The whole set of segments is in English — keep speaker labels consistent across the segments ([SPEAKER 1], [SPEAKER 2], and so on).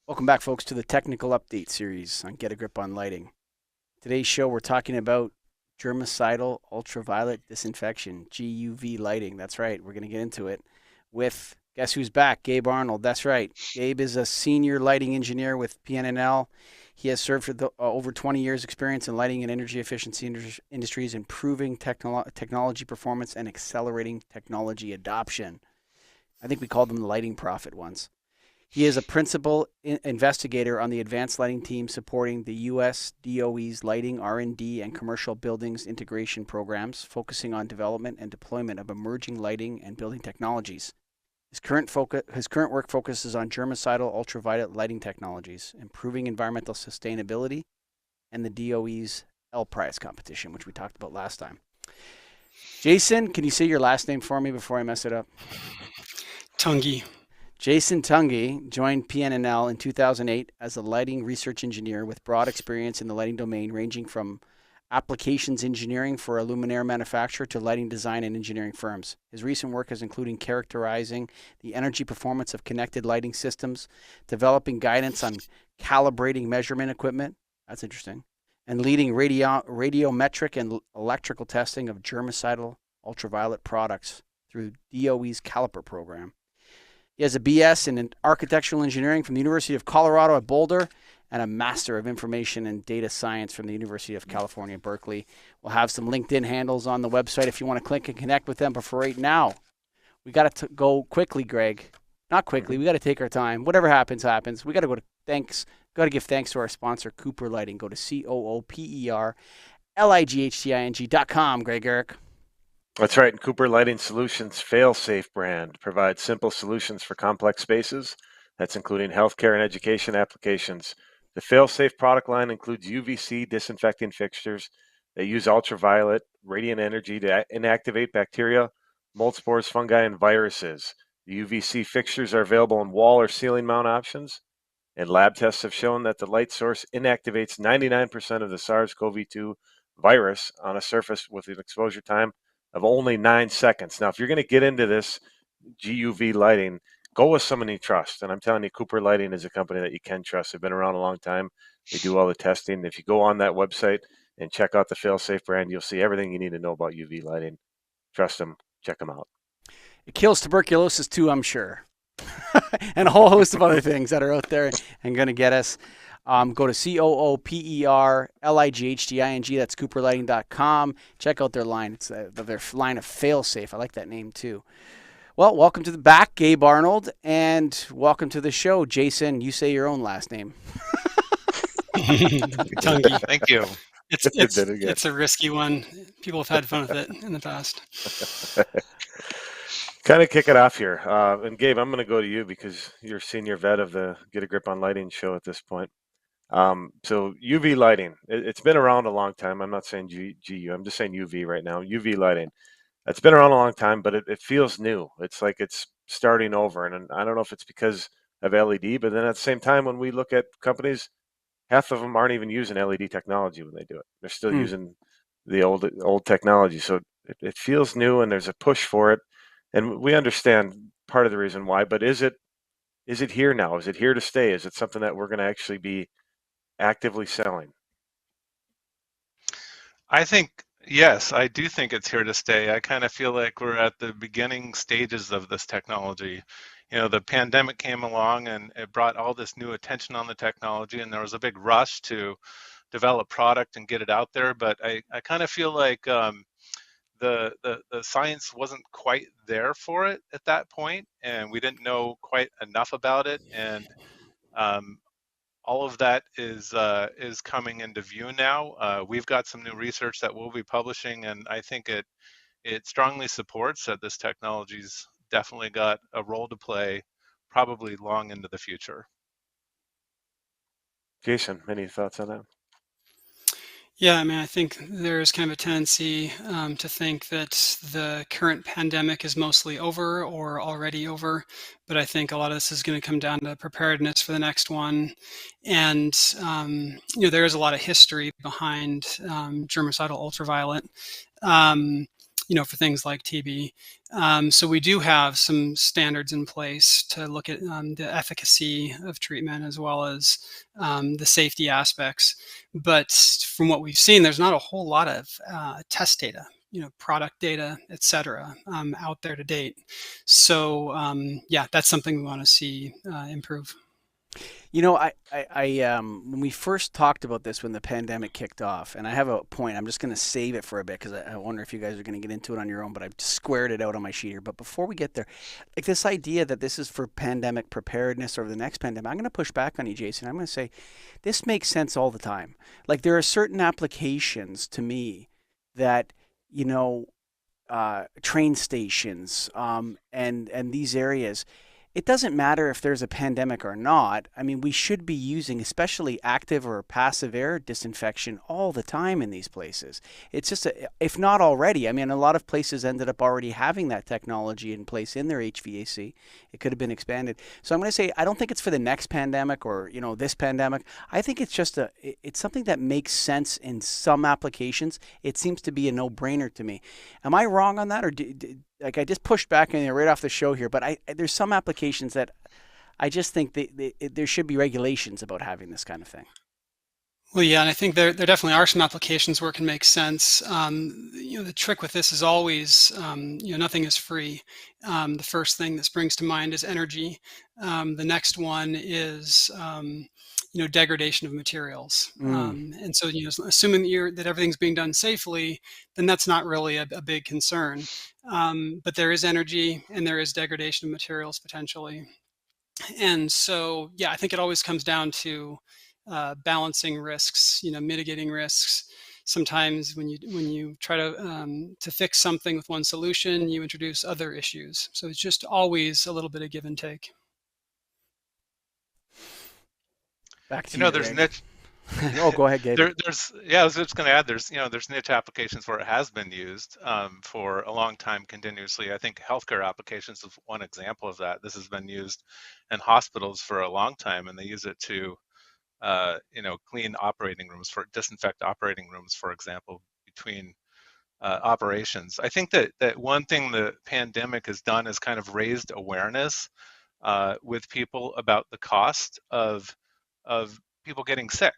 [SPEAKER 1] Welcome back, folks, to the Technical Update series on Get a Grip on Lighting. Today's show, we're talking about Germicidal Ultraviolet Disinfection, GUV lighting. That's right, we're going to get into it with, guess who's back? Gabe Arnold. That's right. Gabe is a senior lighting engineer with PNNL. He has served for over 20 years experience in lighting and energy efficiency industries, improving technology performance and accelerating technology adoption. I think we called him the lighting prophet once. He is a principal investigator on the advanced lighting team supporting the U.S. DOE's lighting R&D and commercial buildings integration programs, focusing on development and deployment of emerging lighting and building technologies. His current work focuses on germicidal ultraviolet lighting technologies, improving environmental sustainability, and the DOE's L Prize competition, which we talked about last time. Jason, can you say your last name for me before I mess it up?
[SPEAKER 2] Tungi.
[SPEAKER 1] Jason Tungi joined PNNL in 2008 as a lighting research engineer with broad experience in the lighting domain, ranging from applications engineering for a luminaire manufacturer to lighting design and engineering firms. His recent work is including characterizing the energy performance of connected lighting systems, developing guidance on calibrating measurement equipment, that's interesting, and leading radiometric and electrical testing of germicidal ultraviolet products through DOE's Caliper program. He has a BS in architectural engineering from the University of Colorado at Boulder and a Master of Information and Data Science from the University of California, Berkeley. We'll have some LinkedIn handles on the website if you want to click and connect with them. But for right now, we got to go quickly, Greg. Not quickly. We got to take our time. Whatever happens, happens. We got to go to thanks. Got to give thanks to our sponsor, Cooper Lighting. Go to COOPERLIGHTING.com, Greg Eric.
[SPEAKER 3] That's right. And Cooper Lighting Solutions fail-safe brand provides simple solutions for complex spaces. That's including healthcare and education applications. The fail-safe product line includes UVC disinfecting fixtures. They use ultraviolet radiant energy to inactivate bacteria, mold spores, fungi, and viruses. The UVC fixtures are available in wall or ceiling mount options, and lab tests have shown that the light source inactivates 99% of the SARS-CoV-2 virus on a surface with an exposure time of only 9 seconds. Now, if you're going to get into this GUV lighting, go with someone you trust. And I'm telling you, Cooper Lighting is a company that you can trust. They've been around a long time. They do all the testing. If you go on that website and check out the Failsafe brand, you'll see everything you need to know about UV lighting. Trust them. Check them out.
[SPEAKER 1] It kills tuberculosis too, I'm sure. And a whole host of other things that are out there and going to get us. Go to COOPERLIGHTING. That's cooperlighting.com. Check out their line. It's their line of fail-safe. I like that name too. Well, welcome to the back, Gabe Arnold, and welcome to the show, Jason. You say your own last name.
[SPEAKER 2] Tungi.
[SPEAKER 4] Thank you.
[SPEAKER 2] It's a risky one. People have had fun with it in the past.
[SPEAKER 3] Kind of kick it off here. And Gabe, I'm going to go to you because you're senior vet of the Get a Grip on Lighting show at this point. So UV lighting, it's been around a long time. I'm not saying GU, I'm just saying UV right now. UV lighting, it's been around a long time, but it feels new. It's like it's starting over. And I don't know if it's because of LED, but then at the same time, when we look at companies, half of them aren't even using LED technology when they do it. They're still using the old technology. So it feels new and there's a push for it. And we understand part of the reason why, but is it here now? Is it here to stay? Is it something that we're going to actually be actively selling?
[SPEAKER 4] I think, yes, I do think it's here to stay. I kind of feel like we're at the beginning stages of this technology. You know, the pandemic came along and it brought all this new attention on the technology, and there was a big rush to develop product and get it out there. But I kind of feel like the science wasn't quite there for it at that point, and we didn't know quite enough about it. And all of that is coming into view now. We've got some new research that we'll be publishing, and I think it strongly supports that this technology's definitely got a role to play, probably long into the future.
[SPEAKER 3] Jason, any thoughts on that?
[SPEAKER 2] Yeah, I mean, I think there's kind of a tendency to think that the current pandemic is mostly over or already over, but I think a lot of this is going to come down to preparedness for the next one. And, there is a lot of history behind germicidal ultraviolet. for things like TB. So we do have some standards in place to look at the efficacy of treatment as well as the safety aspects. But from what we've seen, there's not a whole lot of test data, product data, et cetera, out there to date. So yeah, that's something we want to see improve.
[SPEAKER 1] When we first talked about this when the pandemic kicked off, and I have a point, I'm just going to save it for a bit because I wonder if you guys are going to get into it on your own, but I've squared it out on my sheet here. But before we get there, like this idea that this is for pandemic preparedness or the next pandemic, I'm going to push back on you, Jason. I'm going to say this makes sense all the time. Like there are certain applications to me that, train stations, and these areas, it doesn't matter if there's a pandemic or not. I mean, we should be using especially active or passive air disinfection all the time in these places. It's just, if not already, I mean, a lot of places ended up already having that technology in place in their HVAC. It could have been expanded. So I'm going to say, I don't think it's for the next pandemic or, this pandemic. I think it's just it's something that makes sense in some applications. It seems to be a no-brainer to me. Am I wrong on that, or like I just pushed back on you right off the show here, but there's some applications that I just think there should be regulations about having this kind of thing.
[SPEAKER 2] Well, yeah, and I think there definitely are some applications where it can make sense. The trick with this is always, nothing is free. The first thing that springs to mind is energy. The next one is, degradation of materials. And so, assuming that everything's being done safely, then that's not really a big concern. But there is energy and there is degradation of materials potentially. And so, yeah, I think it always comes down to balancing risks, mitigating risks. Sometimes when you try to fix something with one solution, you introduce other issues. So it's just always a little bit of give and take.
[SPEAKER 1] Back to you,
[SPEAKER 4] there's
[SPEAKER 1] Greg.
[SPEAKER 4] niche.
[SPEAKER 1] Oh, go ahead, Gabe.
[SPEAKER 4] I was just going to add, there's niche applications where it has been used for a long time continuously. I think healthcare applications is one example of that. This has been used in hospitals for a long time, and they use it to clean operating rooms, for disinfect operating rooms, for example, between operations. I think that one thing the pandemic has done is kind of raised awareness with people about the cost of people getting sick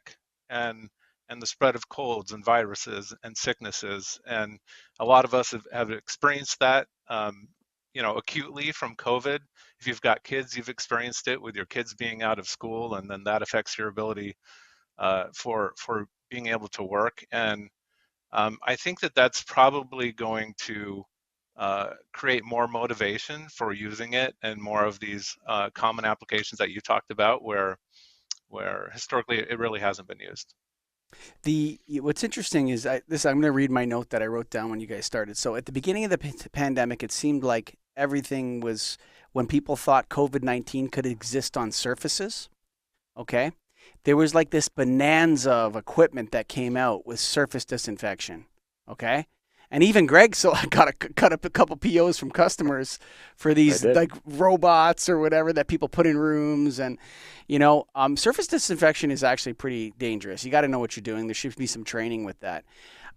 [SPEAKER 4] and the spread of colds and viruses and sicknesses. And a lot of us have experienced that, acutely from COVID. If you've got kids, you've experienced it with your kids being out of school, and then that affects your ability for being able to work. And I think that that's probably going to create more motivation for using it, and more of these common applications that you talked about where historically it really hasn't been used.
[SPEAKER 1] What's interesting is I'm going to read my note that I wrote down when you guys started. So at the beginning of the pandemic, it seemed like everything was, when people thought COVID-19 could exist on surfaces. Okay, there was like this bonanza of equipment that came out with surface disinfection. Okay. And even Greg so got a couple POs from customers for these like robots or whatever that people put in rooms. And, surface disinfection is actually pretty dangerous. You got to know what you're doing. There should be some training with that.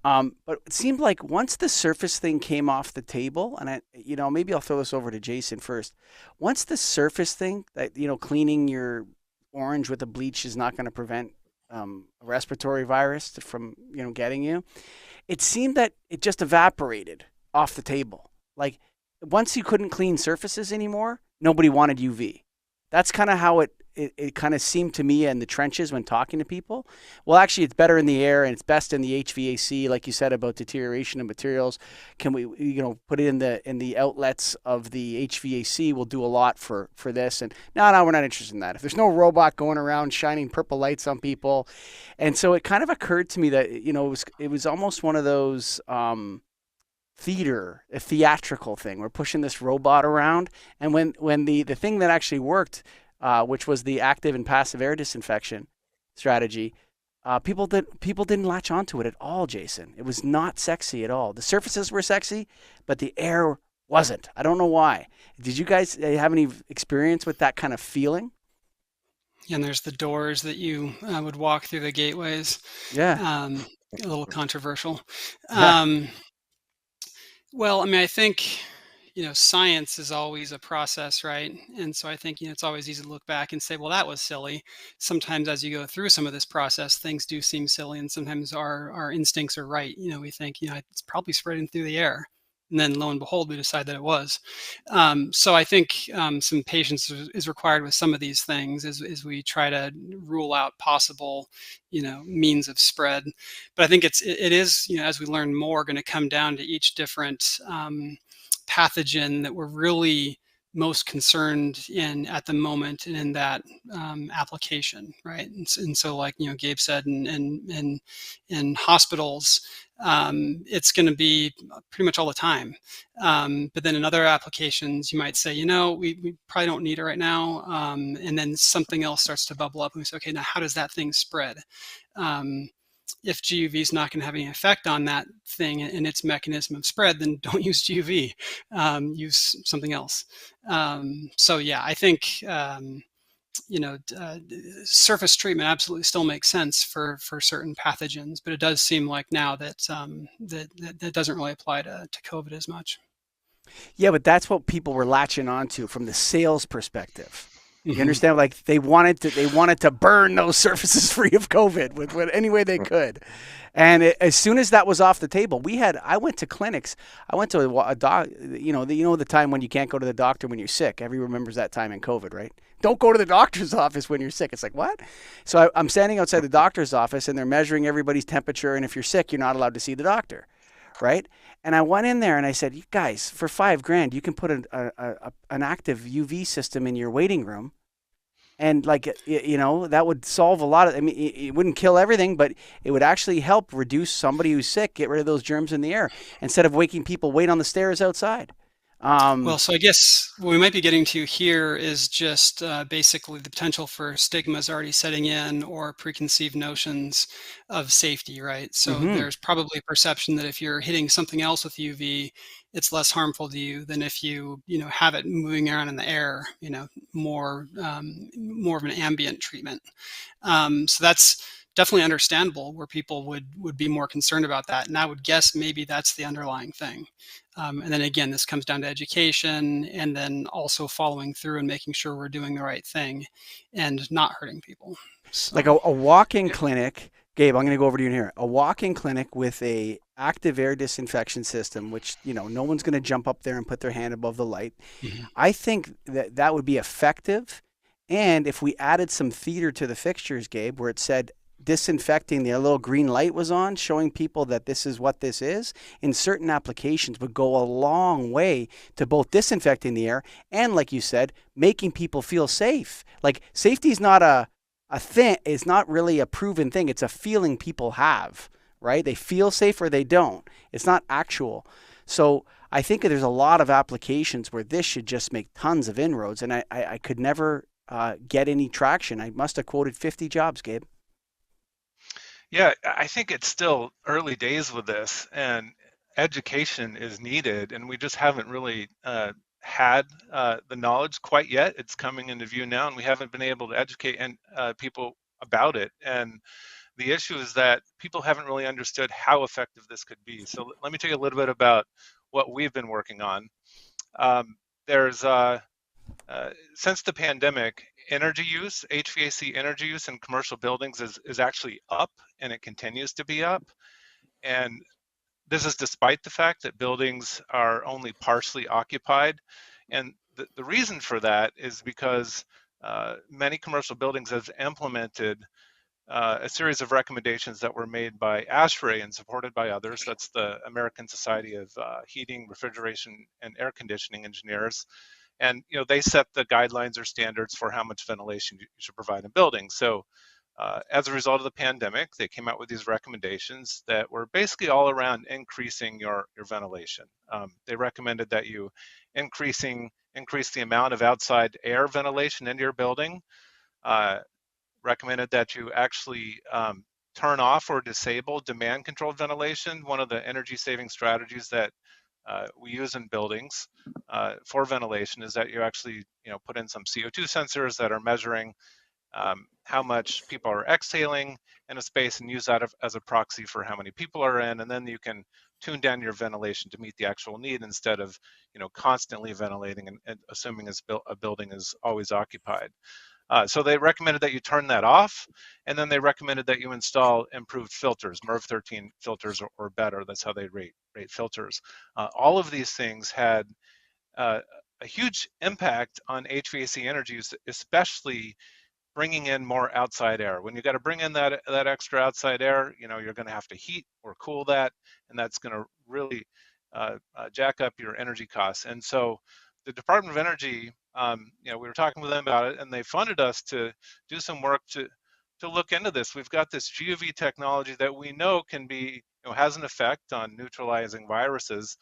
[SPEAKER 1] But it seemed like once the surface thing came off the table, and maybe I'll throw this over to Jason first. Once the surface thing that, cleaning your orange with a bleach is not going to prevent a respiratory virus from, getting you. It seemed that it just evaporated off the table. Like once you couldn't clean surfaces anymore, nobody wanted UV. That's kind of how it kind of seemed to me in the trenches when talking to people. Well, actually, it's better in the air and it's best in the HVAC, like you said about deterioration of materials. Can we, put it in the outlets of the HVAC? We'll do a lot for this. And no, we're not interested in that. If there's no robot going around shining purple lights on people, and so it kind of occurred to me that it was almost one of those. A theatrical thing. We're pushing this robot around, and when the thing that actually worked, which was the active and passive air disinfection strategy, people didn't latch onto it at all, Jason. It was not sexy at all. The surfaces were sexy, but the air wasn't. I don't know why. Did you guys have any experience with that kind of feeling?
[SPEAKER 2] And there's the doors that you would walk through, the gateways.
[SPEAKER 1] Yeah.
[SPEAKER 2] A little controversial.
[SPEAKER 1] Yeah.
[SPEAKER 2] Well, I mean, I think, science is always a process, right? And so I think, it's always easy to look back and say, well, that was silly. Sometimes as you go through some of this process, things do seem silly, and sometimes our instincts are right. We think, it's probably spreading through the air. And then lo and behold, we decide that it was. So I think some patience is required with some of these things as we try to rule out possible, means of spread. But I think it is, as we learn more, going to come down to each different pathogen that we're really most concerned in at the moment and in that application, right? And so, like Gabe said, in hospitals, it's going to be pretty much all the time. But then in other applications, you might say, we probably don't need it right now, and then something else starts to bubble up, and we say, okay, now how does that thing spread? If GUV is not going to have any effect on that thing and its mechanism of spread, then don't use GUV. Use something else. So yeah, I think surface treatment absolutely still makes sense for certain pathogens, but it does seem like now that that doesn't really apply to COVID as much.
[SPEAKER 1] Yeah, but that's what people were latching onto from the sales perspective. You
[SPEAKER 2] Mm-hmm.
[SPEAKER 1] understand? Like they wanted to burn those surfaces free of COVID with any way they could. And as soon as that was off the table, I went to clinics. I went to a doc. The time when you can't go to the doctor when you're sick. Everyone remembers that time in COVID, right? Don't go to the doctor's office when you're sick. It's like, what? So I'm standing outside the doctor's office, and they're measuring everybody's temperature. And if you're sick, you're not allowed to see the doctor, right? And I went in there and I said, you guys, for $5,000, you can put an active UV system in your waiting room. And that would solve a lot of, I mean, it wouldn't kill everything, but it would actually help reduce somebody who's sick, get rid of those germs in the air instead of making people wait on the stairs outside.
[SPEAKER 2] Well, so I guess what we might be getting to here is just basically the potential for stigmas already setting in or preconceived notions of safety, right? So
[SPEAKER 1] Mm-hmm.
[SPEAKER 2] there's probably a perception that if you're hitting something else with UV, it's less harmful to you than if you have it moving around in the air, more of an ambient treatment. So that's definitely understandable where people would be more concerned about that. And I would guess maybe that's the underlying thing. And then again, this comes down to education and then also following through and making sure we're doing the right thing and not hurting people.
[SPEAKER 1] Like
[SPEAKER 2] So,
[SPEAKER 1] a walk-in clinic, Gabe, I'm going to go over to you in here. A walk-in clinic with a active air disinfection system, which, no one's going to jump up there and put their hand above the light.
[SPEAKER 2] mhm.
[SPEAKER 1] I think that would be effective. And if we added some theater to the fixtures, Gabe, where it said disinfecting, the little green light was on, showing people that this is what this is, in certain applications would go a long way to both disinfecting the air and, like you said, making people feel safe. Like safety is not a thing, it's not really a proven thing. It's a feeling people have, right? They feel safe or they don't. It's not actual. So I think there's a lot of applications where this should just make tons of inroads, and I could never get any traction. I must have quoted 50 jobs, Gabe.
[SPEAKER 4] Yeah, I think it's still early days with this, and education is needed, and we just haven't really had the knowledge quite yet. It's coming into view now, and we haven't been able to educate people about it. And the issue is that people haven't really understood how effective this could be. So let me tell you a little bit about what we've been working on. There's Since the pandemic, energy use, HVAC energy use in commercial buildings is actually up, and it continues to be up. And this is despite the fact that buildings are only partially occupied. And the reason for that is because many commercial buildings have implemented a series of recommendations that were made by ASHRAE and supported by others. That's the American Society of Heating, Refrigeration, and Air Conditioning Engineers. And they set the guidelines or standards for how much ventilation you should provide in buildings. So as a result of the pandemic, they came out with these recommendations that were basically all around increasing your ventilation. They recommended that you increase the amount of outside air ventilation into your building, recommended that you actually turn off or disable demand controlled ventilation. One of the energy saving strategies that we use in buildings for ventilation is that you actually put in some CO2 sensors that are measuring how much people are exhaling in a space and use that as a proxy for how many people are in. And then you can tune down your ventilation to meet the actual need instead of, constantly ventilating and assuming a building is always occupied. So they recommended that you turn that off, and then they recommended that you install improved filters, MERV 13 filters or better. That's how they rate filters. All of these things had a huge impact on HVAC energy use, especially bringing in more outside air. When you got to bring in that extra outside air, you're going to have to heat or cool that, and that's going to really jack up your energy costs. And so, the Department of Energy, we were talking with them about it, and they funded us to do some work to look into this. We've got this GUV technology that we know can be, has an effect on neutralizing viruses,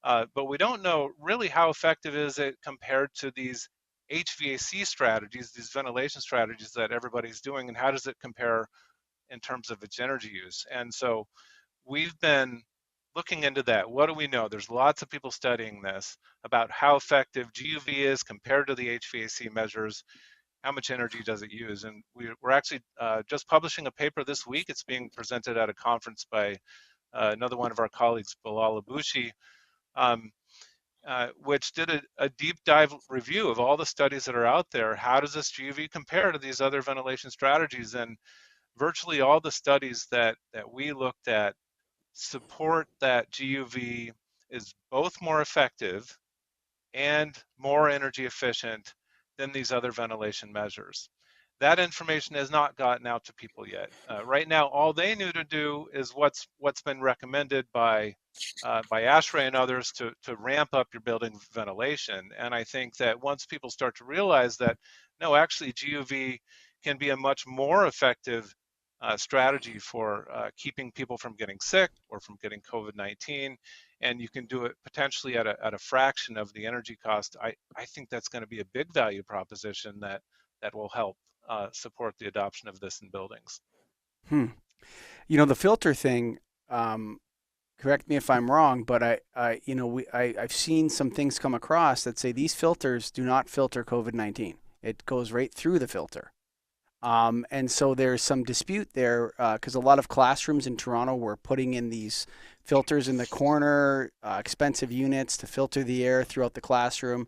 [SPEAKER 4] but we don't know really how effective is it compared to these HVAC strategies, these ventilation strategies that everybody's doing, and how does it compare in terms of its energy use? And so we've been looking into that. What do we know? There's lots of people studying this about how effective GUV is compared to the HVAC measures. How much energy does it use? And we're actually just publishing a paper this week. It's being presented at a conference by another one of our colleagues, Bilal Abushi, um, which did a deep dive review of all the studies that are out there. How does this GUV compare to these other ventilation strategies? And virtually all the studies that we looked at support that GUV is both more effective and more energy efficient than these other ventilation measures. That information has not gotten out to people yet. Right now, all they knew to do is what's been recommended by ASHRAE and others to ramp up your building ventilation. And I think that once people start to realize that, no, actually GUV can be a much more effective strategy for keeping people from getting sick or from getting COVID-19, and you can do it potentially at a fraction of the energy cost, I think that's going to be a big value proposition that will help support the adoption of this in buildings.
[SPEAKER 1] The filter thing. Correct me if I'm wrong, but I've seen some things come across that say these filters do not filter COVID-19. It goes right through the filter. And so there's some dispute there because a lot of classrooms in Toronto were putting in these filters in the corner, expensive units to filter the air throughout the classroom,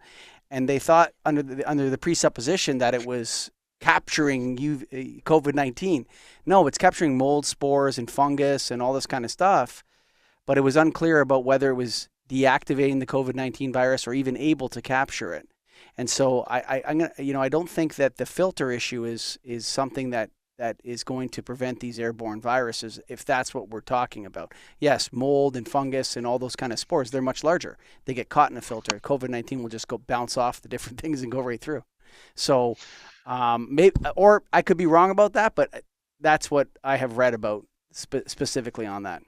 [SPEAKER 1] and they thought under the presupposition that it was capturing COVID-19. No, it's capturing mold spores and fungus and all this kind of stuff, but it was unclear about whether it was deactivating the COVID-19 virus or even able to capture it. And so I'm gonna, I don't think that the filter issue is something that is going to prevent these airborne viruses if that's what we're talking about. Yes, mold and fungus and all those kind of spores, they're much larger. They get caught in a filter. COVID-19 will just go bounce off the different things and go right through. So maybe, or I could be wrong about that, but that's what I have read about specifically on that.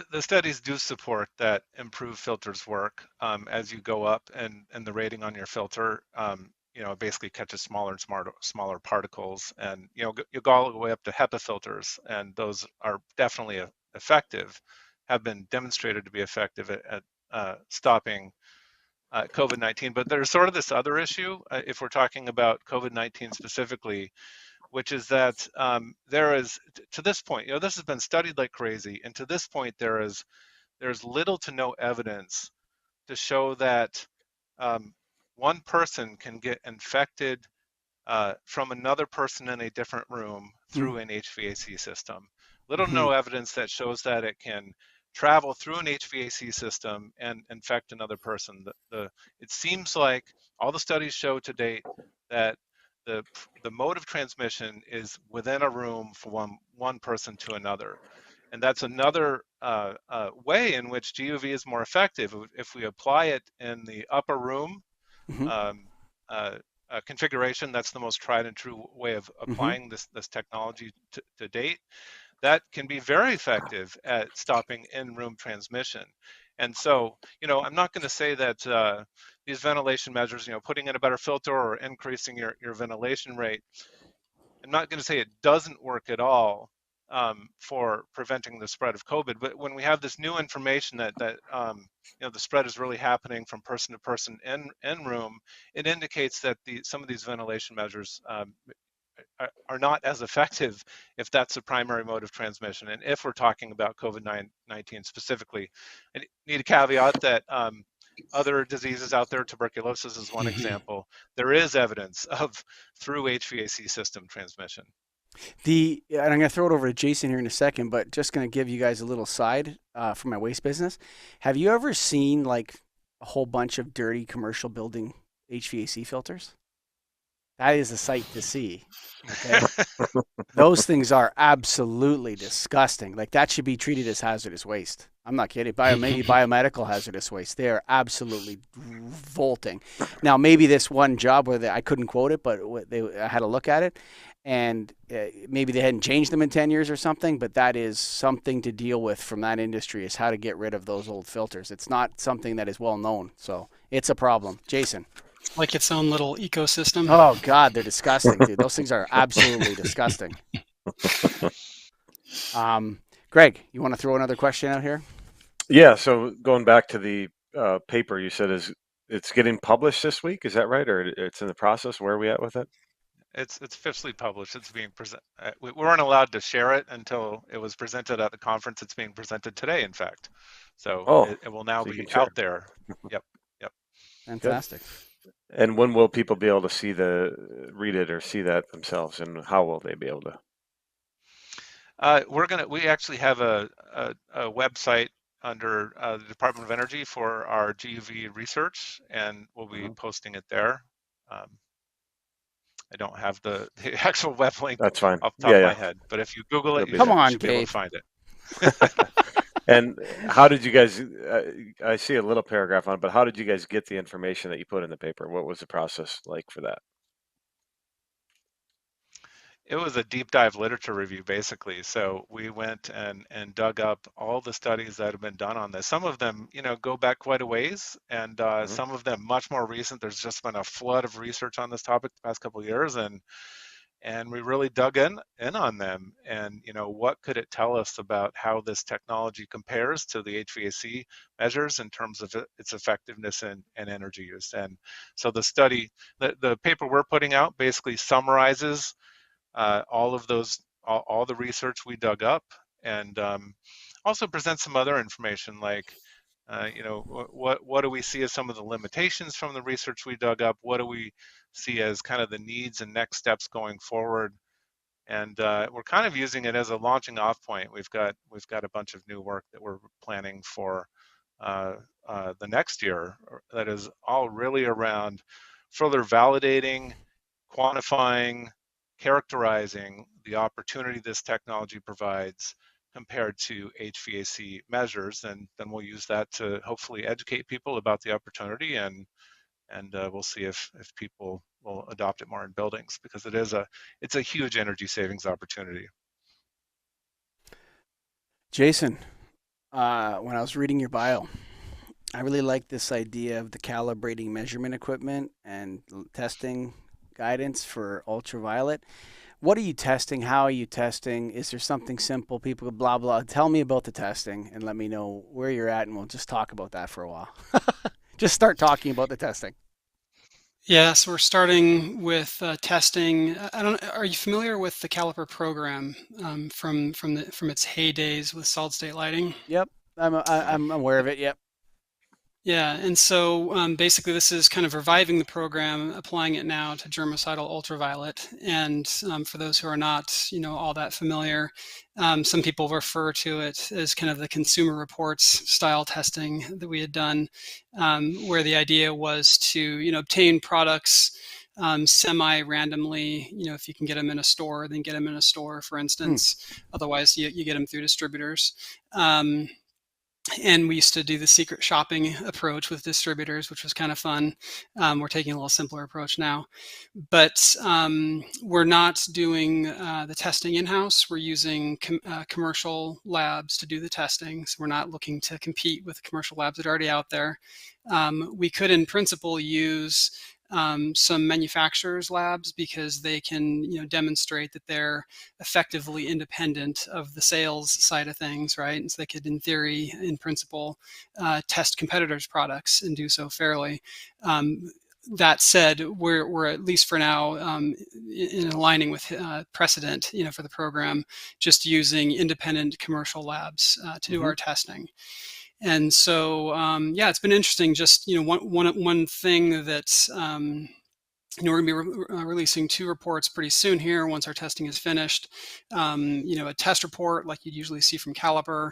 [SPEAKER 4] The studies do support that improved filters work as you go up, and the rating on your filter, it basically catches smaller and smaller particles, and you go all the way up to HEPA filters, and those are definitely effective, have been demonstrated to be effective at stopping COVID-19. But there's sort of this other issue, if we're talking about COVID-19 specifically, which is that there is, to this point, this has been studied like crazy, and to this point there's little to no evidence to show that one person can get infected from another person in a different room through an HVAC system. Little to no evidence that shows that it can travel through an HVAC system and infect another person. It seems like all the studies show to date that the mode of transmission is within a room from one person to another. And that's another way in which GUV is more effective. If we apply it in the upper room configuration, that's the most tried and true way of applying this technology to date. That can be very effective at stopping in-room transmission. And so, I'm not going to say that these ventilation measures, putting in a better filter or increasing your ventilation rate, I'm not going to say it doesn't work at all for preventing the spread of COVID. But when we have this new information that the spread is really happening from person to person in room, it indicates that some of these ventilation measures are not as effective if that's the primary mode of transmission. And if we're talking about COVID-19 specifically, I need a caveat that other diseases out there, tuberculosis is one example, there is evidence of through HVAC system transmission.
[SPEAKER 1] And I'm going to throw it over to Jason here in a second, but just going to give you guys a little side for my waste business. Have you ever seen like a whole bunch of dirty commercial building HVAC filters? That is a sight to see. Okay. Those things are absolutely disgusting. Like that should be treated as hazardous waste. I'm not kidding. Maybe biomedical hazardous waste. They are absolutely revolting. Now, maybe this one job where I couldn't quote it, but I had a look at it, and maybe they hadn't changed them in 10 years or something, but that is something to deal with from that industry is how to get rid of those old filters. It's not something that is well known, so it's a problem. Jason.
[SPEAKER 2] Like its own little ecosystem.
[SPEAKER 1] Oh, God, they're disgusting, dude. Those things are absolutely disgusting. Greg, you want to throw another question out here?
[SPEAKER 3] Yeah, so going back to the paper you said it's getting published this week, is that right? Or it's in the process? Where are we at with it?
[SPEAKER 4] It's officially published. It's being presented. We weren't allowed to share it until it was presented at the conference. It's being presented today, in fact. So it will now be out there. Yep.
[SPEAKER 1] Fantastic.
[SPEAKER 3] Good. And when will people be able to read it or see that themselves, and how will they be able to?
[SPEAKER 4] We actually have a website under the Department of Energy for our GUV research, and we'll be posting it there. I don't have the actual web link.
[SPEAKER 3] That's fine.
[SPEAKER 4] Off the top of my head, but if you Google it, you should be able to find it.
[SPEAKER 3] And how did you guys, I see a little paragraph on it, but how did you guys get the information that you put in the paper? What was the process like for that?
[SPEAKER 4] It was a deep dive literature review, basically. So we went and dug up all the studies that have been done on this. Some of them, go back quite a ways, and some of them much more recent. There's just been a flood of research on this topic the past couple of years, and we really dug in on them. And what could it tell us about how this technology compares to the HVAC measures in terms of its effectiveness and energy use? And so the study, the paper we're putting out basically summarizes all of those, all the research we dug up, and also present some other information like, what do we see as some of the limitations from the research we dug up? What do we see as kind of the needs and next steps going forward? And we're kind of using it as a launching off point. We've got a bunch of new work that we're planning for the next year that is all really around further validating, quantifying, characterizing the opportunity this technology provides compared to HVAC measures, and then we'll use that to hopefully educate people about the opportunity, and we'll see if people will adopt it more in buildings, because it's a huge energy savings opportunity.
[SPEAKER 1] Jason, when I was reading your bio, I really like this idea of the calibrating measurement equipment and testing guidance for ultraviolet. What are you testing? How are you testing? Is there something simple? People blah, blah. Tell me about the testing and let me know where you're at, and we'll just talk about that for a while. Just start talking about the testing.
[SPEAKER 2] Yeah, so we're starting with testing. Are you familiar with the caliper program from its heydays with solid state lighting?
[SPEAKER 1] Yep, I'm aware of it. Yep.
[SPEAKER 2] Yeah, and so basically this is kind of reviving the program, applying it now to germicidal ultraviolet. And for those who are not, all that familiar, some people refer to it as kind of the consumer reports style testing that we had done, where the idea was to, obtain products semi-randomly. If you can get them in a store, then get them in a store, for instance. Otherwise, you get them through distributors. And we used to do the secret shopping approach with distributors, which was kind of fun. We're taking a little simpler approach now, but we're not doing the testing in-house. We're using commercial labs to do the testing. So we're not looking to compete with commercial labs that are already out there. We could, in principle, use some manufacturers' labs because they can, demonstrate that they're effectively independent of the sales side of things, right? And so they could, in theory, in principle, test competitors' products and do so fairly. that said, we're at least for now in aligning with precedent, for the program, just using independent commercial labs to do
[SPEAKER 1] Mm-hmm.
[SPEAKER 2] our testing. And so, yeah, it's been interesting. Just one thing that we're going to be releasing 2 reports pretty soon here once our testing is finished. A test report like you'd usually see from Caliper,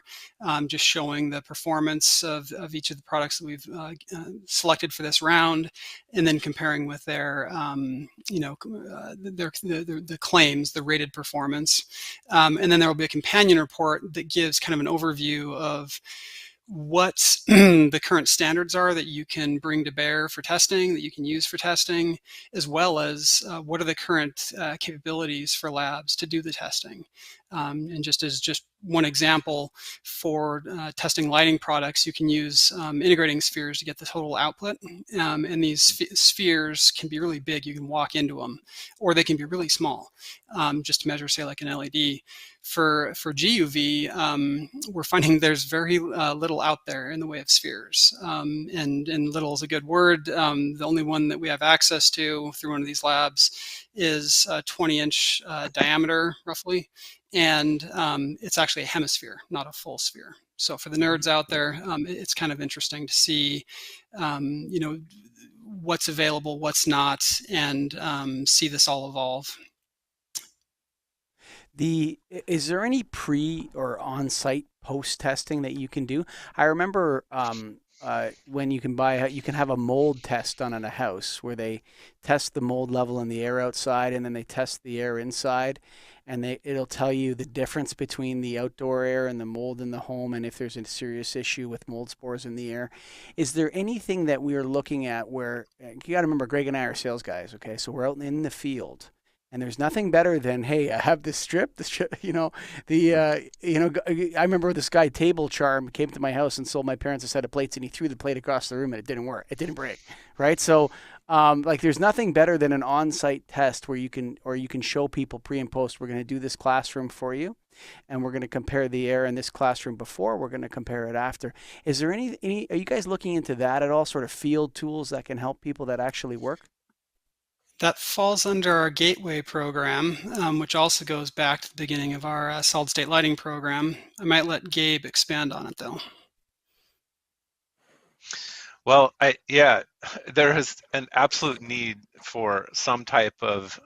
[SPEAKER 2] just showing the performance of each of the products that we've selected for this round, and then comparing with their, the claims, the rated performance. And then there will be a companion report that gives kind of an overview of what the current standards are that you can bring to bear for testing, that you can use for testing, as well as what are the current capabilities for labs to do the testing. And just as just one example, for testing lighting products, you can use integrating spheres to get the total output. And these spheres can be really big. You can walk into them, or they can be really small, just to measure, say, like an LED. For GUV, we're finding there's very little out there in the way of spheres, and little is a good word. The only one that we have access to through one of these labs is a 20-inch diameter, roughly, and it's actually a hemisphere, not a full sphere. So for the nerds out there, it's kind of interesting to see, what's available, what's not, and see this all evolve.
[SPEAKER 1] Is there any pre or on-site post testing that you can do? I remember when you can have a mold test done on a house where they test the mold level in the air outside, and then they test the air inside, and it'll tell you the difference between the outdoor air and the mold in the home, and if there's a serious issue with mold spores in the air. Is there anything that we are looking at where you got to remember, Greg and I are sales guys, okay? So we're out in the field. And there's nothing better than, hey, I have this strip, I remember this guy, Table Charm, came to my house and sold my parents a set of plates, and he threw the plate across the room, and it didn't work. It didn't break, right? So, there's nothing better than an on-site test where you can show people pre and post. We're going to do this classroom for you, and we're going to compare the air in this classroom before. We're going to compare it after. Is there any? Are you guys looking into that at all? Sort of field tools that can help people that actually work?
[SPEAKER 2] That falls under our Gateway program, which also goes back to the beginning of our solid state lighting program. I might let Gabe expand on it, though.
[SPEAKER 4] Well, there is an absolute need for some type of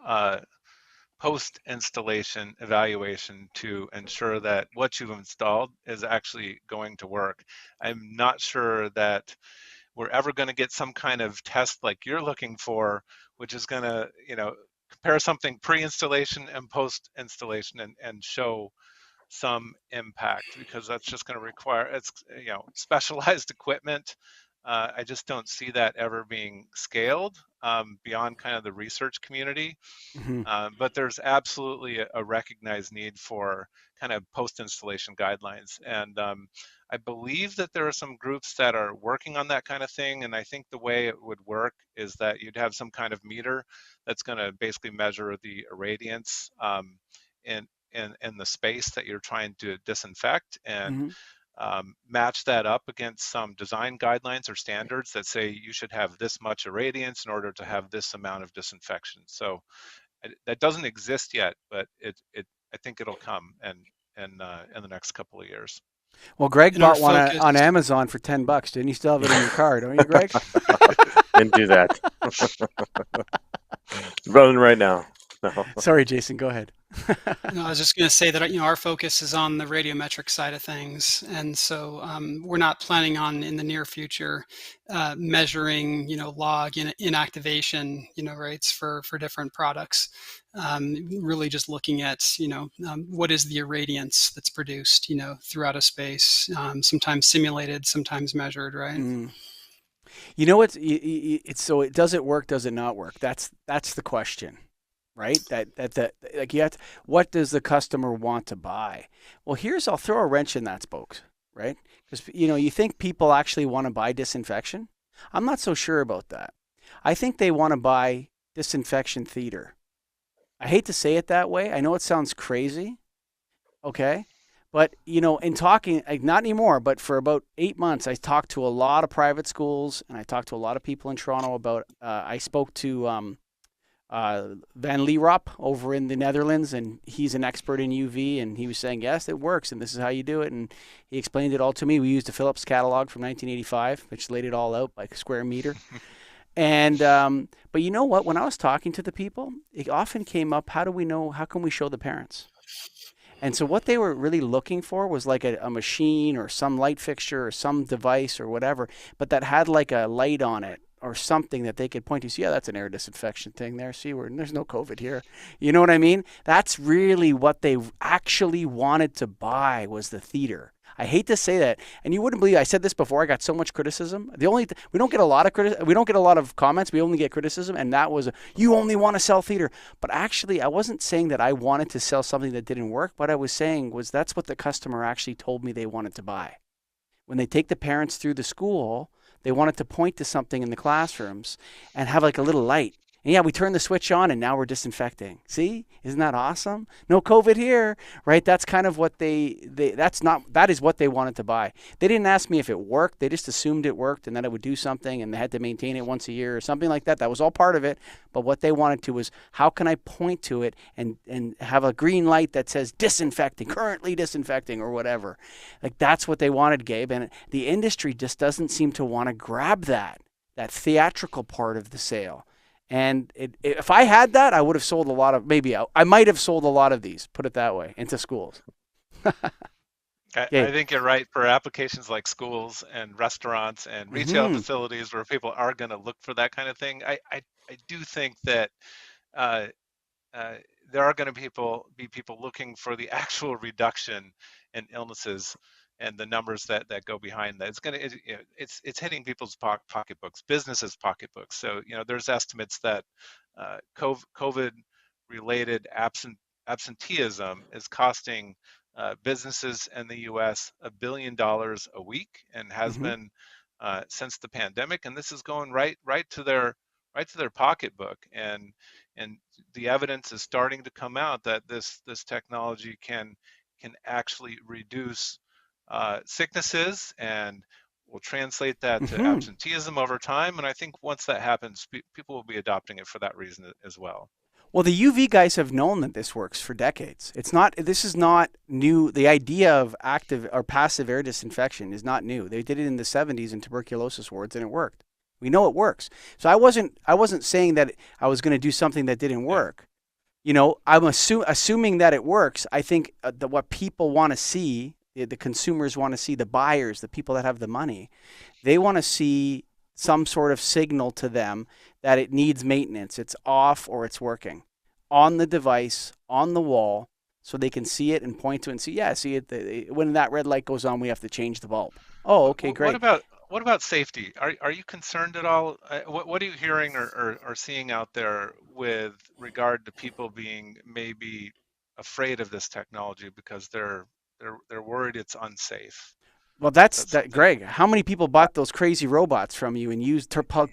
[SPEAKER 4] post-installation evaluation to ensure that what you've installed is actually going to work. I'm not sure that we're ever going to get some kind of test like you're looking for, which is going to, compare something pre-installation and post-installation and show some impact, because that's just going to require specialized equipment. I just don't see that ever being scaled beyond kind of the research community.
[SPEAKER 1] Mm-hmm.
[SPEAKER 4] But there's absolutely a recognized need for kind of post-installation guidelines. And I believe that there are some groups that are working on that kind of thing. And I think the way it would work is that you'd have some kind of meter that's going to basically measure the irradiance in the space that you're trying to disinfect, and match that up against some design guidelines or standards that say you should have this much irradiance in order to have this amount of disinfection. So that doesn't exist yet, but I think it'll come in the next couple of years.
[SPEAKER 1] Well, Greg
[SPEAKER 2] In our
[SPEAKER 1] bought one
[SPEAKER 2] focus,
[SPEAKER 1] on Amazon for $10. Didn't you still have it in your car? Don't you, Greg?
[SPEAKER 3] Didn't do that. Running right now. No.
[SPEAKER 1] Sorry, Jason. Go ahead.
[SPEAKER 2] No, I was just going to say that our focus is on the radiometric side of things, and so we're not planning on in the near future measuring log inactivation rates for different products. Really just looking at what is the irradiance that's produced throughout a space, sometimes simulated, sometimes measured, right?
[SPEAKER 1] You know what? So does it work? Does it not work? That's the question. Right? What does the customer want to buy? Well, I'll throw a wrench in that, spokes, right? Because you think people actually want to buy disinfection. I'm not so sure about that. I think they want to buy disinfection theater. I hate to say it that way. I know it sounds crazy, okay, But, in talking, like, not anymore, but for about 8 months, I talked to a lot of private schools and I talked to a lot of people in Toronto about, I spoke to Van Leerop over in the Netherlands, and he's an expert in UV, and he was saying, yes, it works, and this is how you do it. And he explained it all to me. We used a Philips catalog from 1985, which laid it all out by square meter. And but you know what? When I was talking to the people, it often came up, how do we know? How can we show the parents? And so what they were really looking for was like a machine or some light fixture or some device or whatever, but that had like a light on it or something that they could point to. See, yeah, that's an air disinfection thing there. See, there's no COVID here. You know what I mean? That's really what they actually wanted to buy, was the theater. I hate to say that, and you wouldn't believe, I said this before. I got so much criticism. We don't get a lot of we don't get a lot of comments. We only get criticism, and that was you only want to sell theater. But actually, I wasn't saying that I wanted to sell something that didn't work. What I was saying was that's what the customer actually told me they wanted to buy. When they take the parents through the school, they wanted to point to something in the classrooms and have like a little light. And yeah, we turned the switch on and now we're disinfecting. See? Isn't that awesome? No COVID here, right? That's kind of what that is what they wanted to buy. They didn't ask me if it worked. They just assumed it worked and that it would do something and they had to maintain it once a year or something like that. That was all part of it. But what they wanted to was, how can I point to it and have a green light that says disinfecting, currently disinfecting or whatever. Like, that's what they wanted, Gabe. And the industry just doesn't seem to want to grab that theatrical part of the sale. And if I had that, I would have sold a lot of, maybe I might have sold a lot of these, put it that way, into schools.
[SPEAKER 4] I think you're right for applications like schools and restaurants and retail facilities where people are going to look for that kind of thing. I do think that there are going to be people looking for the actual reduction in illnesses and the numbers that go behind that. It's hitting people's pocketbooks, businesses' pocketbooks. So there's estimates that COVID-related absenteeism is costing businesses in the U.S. $1 billion a week, and has been since the pandemic. And this is going right to their pocketbook. And the evidence is starting to come out that this technology can actually reduce sicknesses, and will translate that to absenteeism over time. And I think once that happens, people will be adopting it for that reason as well.
[SPEAKER 1] Well, the UV guys have known that this works for decades. This is not new. The idea of active or passive air disinfection is not new. They did it in the 70s in tuberculosis wards, and it worked. We know it works. So I wasn't saying that I was going to do something that didn't work. I'm assuming that it works. I think that what people want to see, the consumers want to see, the buyers, the people that have the money, they want to see some sort of signal to them that it needs maintenance. It's off or it's working on the device, on the wall, so they can see it and point to it and see it. When that red light goes on, we have to change the bulb. Oh, okay, great.
[SPEAKER 4] What about safety? Are you concerned at all? What are you hearing or seeing out there with regard to people being maybe afraid of this technology because they're worried it's unsafe?
[SPEAKER 1] Well, Greg. How many people bought those crazy robots from you and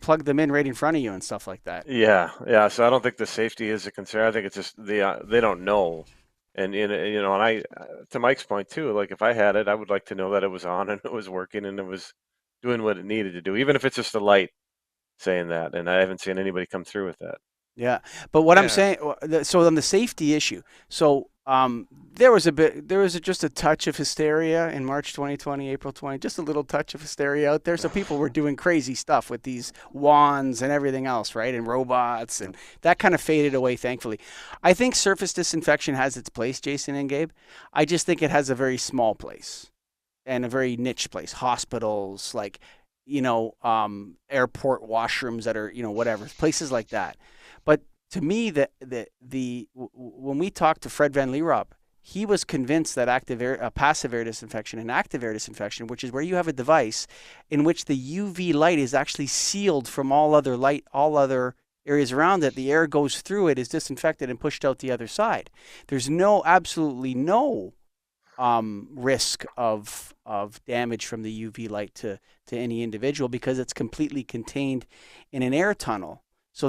[SPEAKER 1] plug them in right in front of you and stuff like that?
[SPEAKER 3] Yeah. So I don't think the safety is a concern. I think it's just they don't know. And and I, to Mike's point too, like if I had it, I would like to know that it was on and it was working and it was doing what it needed to do, even if it's just a light saying that. And I haven't seen anybody come through with that.
[SPEAKER 1] Yeah, but what I'm saying, so on the safety issue, there was just a touch of hysteria in March 2020, April 20, just a little touch of hysteria out there. So people were doing crazy stuff with these wands and everything else, right? And robots, and that kind of faded away, thankfully. I think surface disinfection has its place, Jason and Gabe. I just think it has a very small place and a very niche place. Hospitals, like, airport washrooms that are, whatever, places like that. But to me, when we talked to Fred Van Leerop, he was convinced that passive air disinfection and active air disinfection, which is where you have a device in which the UV light is actually sealed from all other light, all other areas around it. The air goes through it, is disinfected and pushed out the other side. There's absolutely no risk of damage from the UV light to any individual because it's completely contained in an air tunnel. So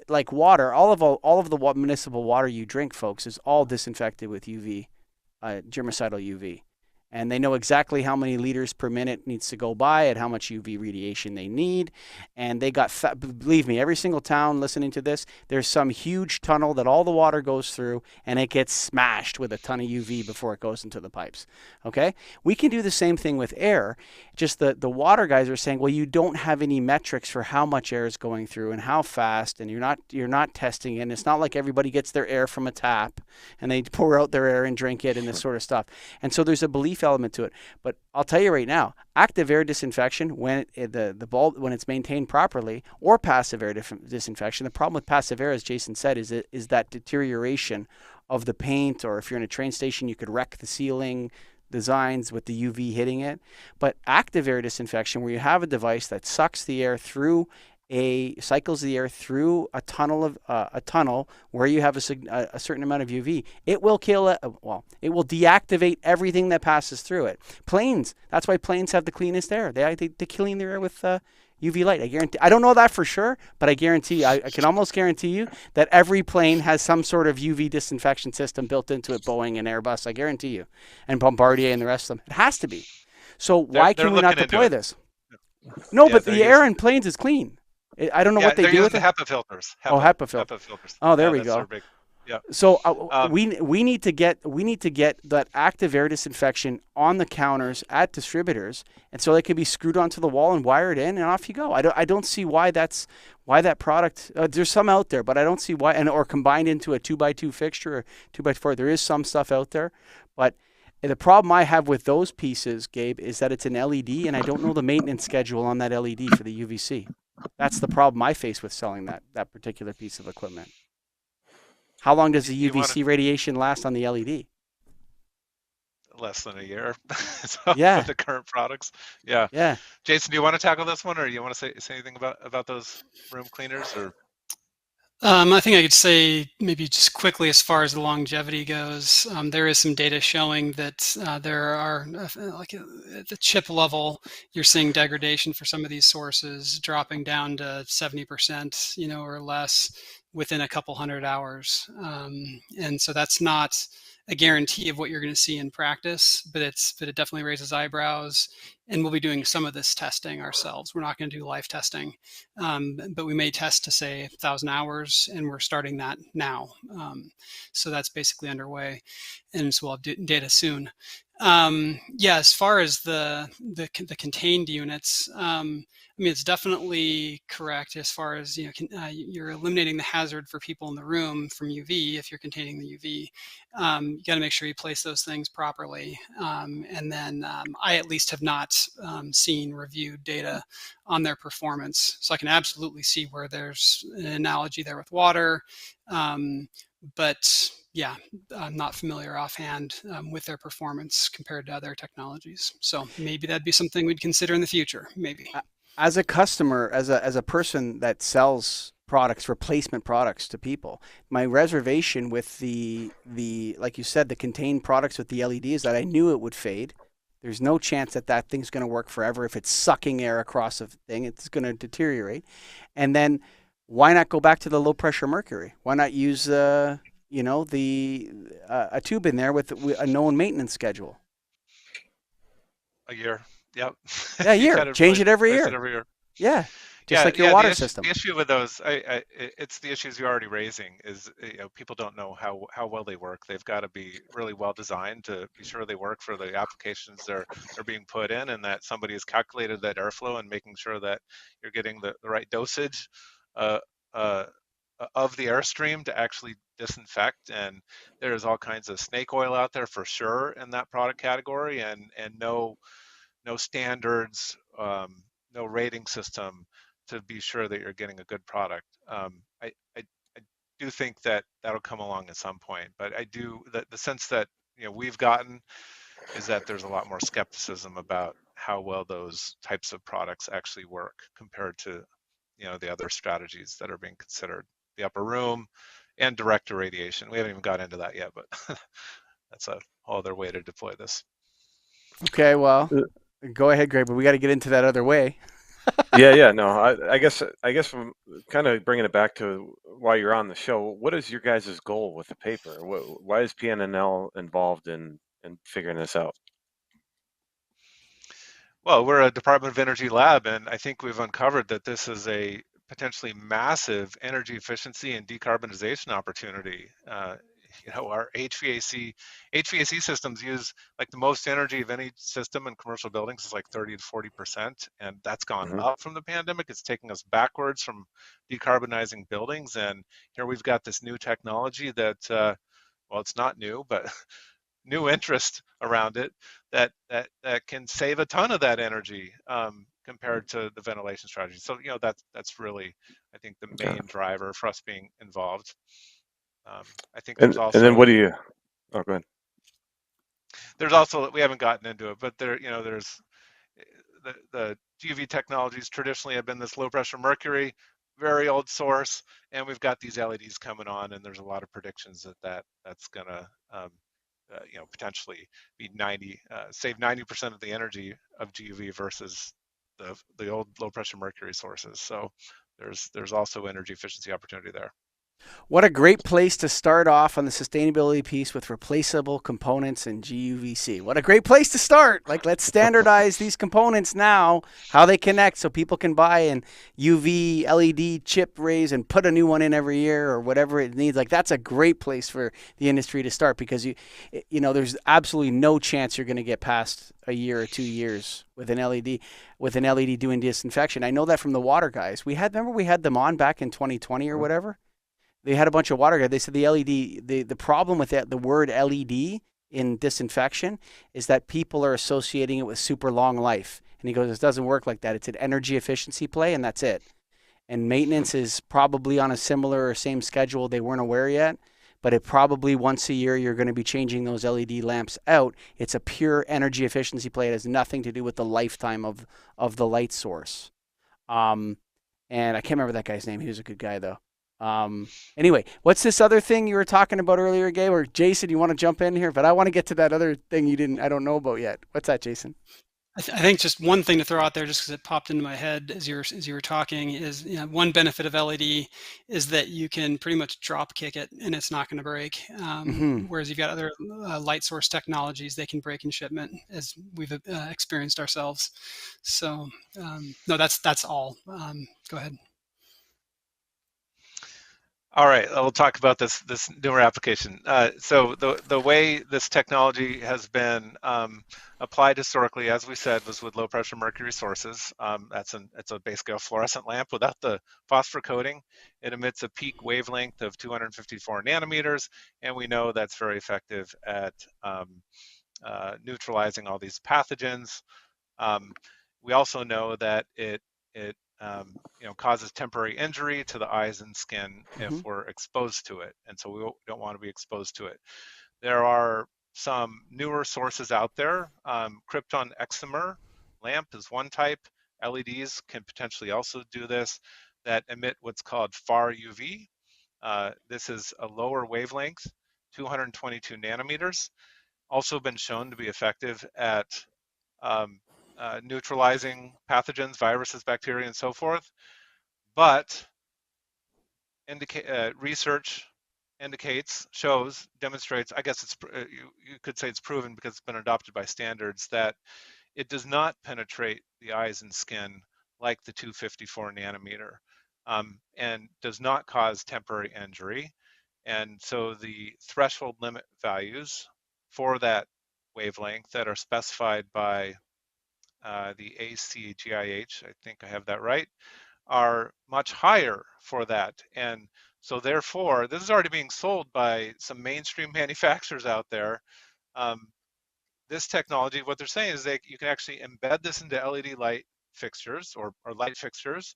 [SPEAKER 1] like water, all of the municipal water you drink, folks, is all disinfected with UV, germicidal UV. and they know exactly how many liters per minute needs to go by and how much UV radiation they need. And they got, believe me, every single town listening to this, there's some huge tunnel that all the water goes through, and it gets smashed with a ton of UV before it goes into the pipes. Okay, we can do the same thing with air. Just the water guys are saying, well, you don't have any metrics for how much air is going through and how fast, and you're not testing it. And it's not like everybody gets their air from a tap and they pour out their air and drink it and this sort of stuff. And so there's a belief element to it. But I'll tell you right now, active air disinfection, when when it's maintained properly, or passive air disinfection, the problem with passive air, as Jason said, is that deterioration of the paint, or if you're in a train station, you could wreck the ceiling designs with the UV hitting it. But active air disinfection, where you have a device that sucks the air through cycles the air through a tunnel where you have a certain amount of UV, it will kill it. Well, it will deactivate everything that passes through it. Planes, that's why planes have the cleanest air. They clean their air with UV light. I guarantee. I don't know that for sure, but I guarantee. I can almost guarantee you that every plane has some sort of UV disinfection system built into it. Boeing and Airbus. I guarantee you, and Bombardier and the rest of them. It has to be. So why can we not deploy this? No, but the air in planes is clean. I don't know what they do with it.
[SPEAKER 4] HEPA filters.
[SPEAKER 1] HEPA filters. Oh, there we go.
[SPEAKER 4] Yeah.
[SPEAKER 1] So we need to get that active air disinfection on the counters at distributors, and so they can be screwed onto the wall and wired in, and off you go. I don't see why that product. There's some out there, but I don't see why, or combined into a 2x2 fixture or 2x4. There is some stuff out there, but the problem I have with those pieces, Gabe, is that it's an LED, and I don't know the maintenance schedule on that LED for the UVC. That's the problem I face with selling that particular piece of equipment. How long does the UVC radiation last on the LED?
[SPEAKER 4] Less than a year.
[SPEAKER 1] Yeah.
[SPEAKER 4] With the current products. Yeah.
[SPEAKER 1] Yeah.
[SPEAKER 4] Jason, do you want to tackle this one, or do you want to say anything about those room cleaners? Or
[SPEAKER 2] I think I could say maybe just quickly, as far as the longevity goes, there is some data showing that there are, like at the chip level, you're seeing degradation for some of these sources dropping down to 70%, or less within a couple hundred hours. And so that's not a guarantee of what you're going to see in practice, but it definitely raises eyebrows. And we'll be doing some of this testing ourselves. We're not going to do live testing, but we may test to say 1,000 hours, and we're starting that now. So that's basically underway, and so we'll have data soon. As far as the contained units, it's definitely correct as far as you're eliminating the hazard for people in the room from UV. If you're containing the UV, you got to make sure you place those things properly. And then I at least have not seen reviewed data on their performance, so I can absolutely see where there's an analogy there with water, but yeah, I'm not familiar offhand with their performance compared to other technologies. So maybe that'd be something we'd consider in the future, maybe.
[SPEAKER 1] As a customer, as a person that sells products, replacement products to people, my reservation with the like you said, the contained products with the LED is that I knew it would fade. There's no chance that thing's going to work forever. If it's sucking air across a thing, it's going to deteriorate. And then why not go back to the low pressure mercury? Why not use a tube in there with a known maintenance schedule?
[SPEAKER 4] A year. Yep.
[SPEAKER 1] Yeah, a year. Change it every year. Yeah. Like your water system.
[SPEAKER 4] The issue with those, it's the issues you're already raising. Is people don't know how well they work. They've got to be really well designed to be sure they work for the applications they're being put in, and that somebody has calculated that airflow and making sure that you're getting the right dosage of the airstream to actually disinfect. And there's all kinds of snake oil out there for sure in that product category, and no standards, no rating system to be sure that you're getting a good product. I do think that that'll come along at some point, but I do the sense that we've gotten is that there's a lot more skepticism about how well those types of products actually work compared to the other strategies that are being considered, the upper room and direct irradiation. We haven't even got into that yet, but that's a whole other way to deploy this.
[SPEAKER 1] Okay, well, go ahead, Greg, but we got to get into that other way.
[SPEAKER 3] No, I guess I'm kind of bringing it back to why you're on the show. What is your guys' goal with the paper? Why is PNNL involved in figuring this out?
[SPEAKER 4] Well, we're a Department of Energy lab, and I think we've uncovered that this is a potentially massive energy efficiency and decarbonization opportunity. Our HVAC systems use like the most energy of any system in commercial buildings is like 30 to 40%, and that's gone
[SPEAKER 3] Hmm.
[SPEAKER 4] up from the pandemic. It's taking us backwards from decarbonizing buildings, and here we've got this new technology that, well, it's not new, but new interest around it that can save a ton of that energy compared to the ventilation strategy. So that's really, I think, the
[SPEAKER 3] Okay.
[SPEAKER 4] main driver for us being involved. I think
[SPEAKER 3] And then what do you? Oh, go ahead.
[SPEAKER 4] there's also we haven't gotten into it, but there's the GUV technologies traditionally have been this low pressure mercury, very old source, and we've got these LEDs coming on, and there's a lot of predictions that's gonna potentially be save 90% of the energy of GUV versus the old low pressure mercury sources. So there's also energy efficiency opportunity there.
[SPEAKER 1] What a great place to start off on the sustainability piece with replaceable components and GUVC. What a great place to start. Like, let's standardize these components now, how they connect so people can buy an UV LED chip raise and put a new one in every year or whatever it needs. Like, that's a great place for the industry to start because there's absolutely no chance you're going to get past a year or 2 years with an LED doing disinfection. I know that from the water guys. Remember we had them on back in 2020 or whatever. They had a bunch of water guys. They said the LED, the problem with that, the word LED in disinfection is that people are associating it with super long life. And he goes, it doesn't work like that. It's an energy efficiency play, and that's it. And maintenance is probably on a similar or same schedule. They weren't aware yet, but it probably once a year you're going to be changing those LED lamps out. It's a pure energy efficiency play. It has nothing to do with the lifetime of the light source. And I can't remember that guy's name. He was a good guy though. Anyway, what's this other thing you were talking about earlier, Gabe? Or Jason, you want to jump in here? But I want to get to that other thing I don't know about yet. What's that, Jason?
[SPEAKER 2] I think just one thing to throw out there, just because it popped into my head as you were talking, is one benefit of LED is that you can pretty much drop kick it and it's not going to break. Whereas you've got other light source technologies, they can break in shipment, as we've experienced ourselves. So no, that's all. Go ahead.
[SPEAKER 4] All right, we'll talk about this newer application. So the way this technology has been applied historically, as we said, was with low pressure mercury sources. It's basically a fluorescent lamp without the phosphor coating. It emits a peak wavelength of 254 nanometers, and we know that's very effective at neutralizing all these pathogens. We also know that it causes temporary injury to the eyes and skin if we're exposed to it, and so we don't want to be exposed to it. There are some newer sources out there. Krypton excimer lamp is one type. LEDs can potentially also do this, that emit what's called far UV. This is a lower wavelength, 222 nanometers. Also been shown to be effective at neutralizing pathogens, viruses, bacteria, and so forth. But research demonstrates, I guess you could say it's proven because it's been adopted by standards, that it does not penetrate the eyes and skin like the 254 nanometer, and does not cause temporary injury. And so the threshold limit values for that wavelength that are specified by the ACGIH, I think I have that right, are much higher for that. And so therefore, this is already being sold by some mainstream manufacturers out there. This technology, what they're saying is that you can actually embed this into LED light fixtures or light fixtures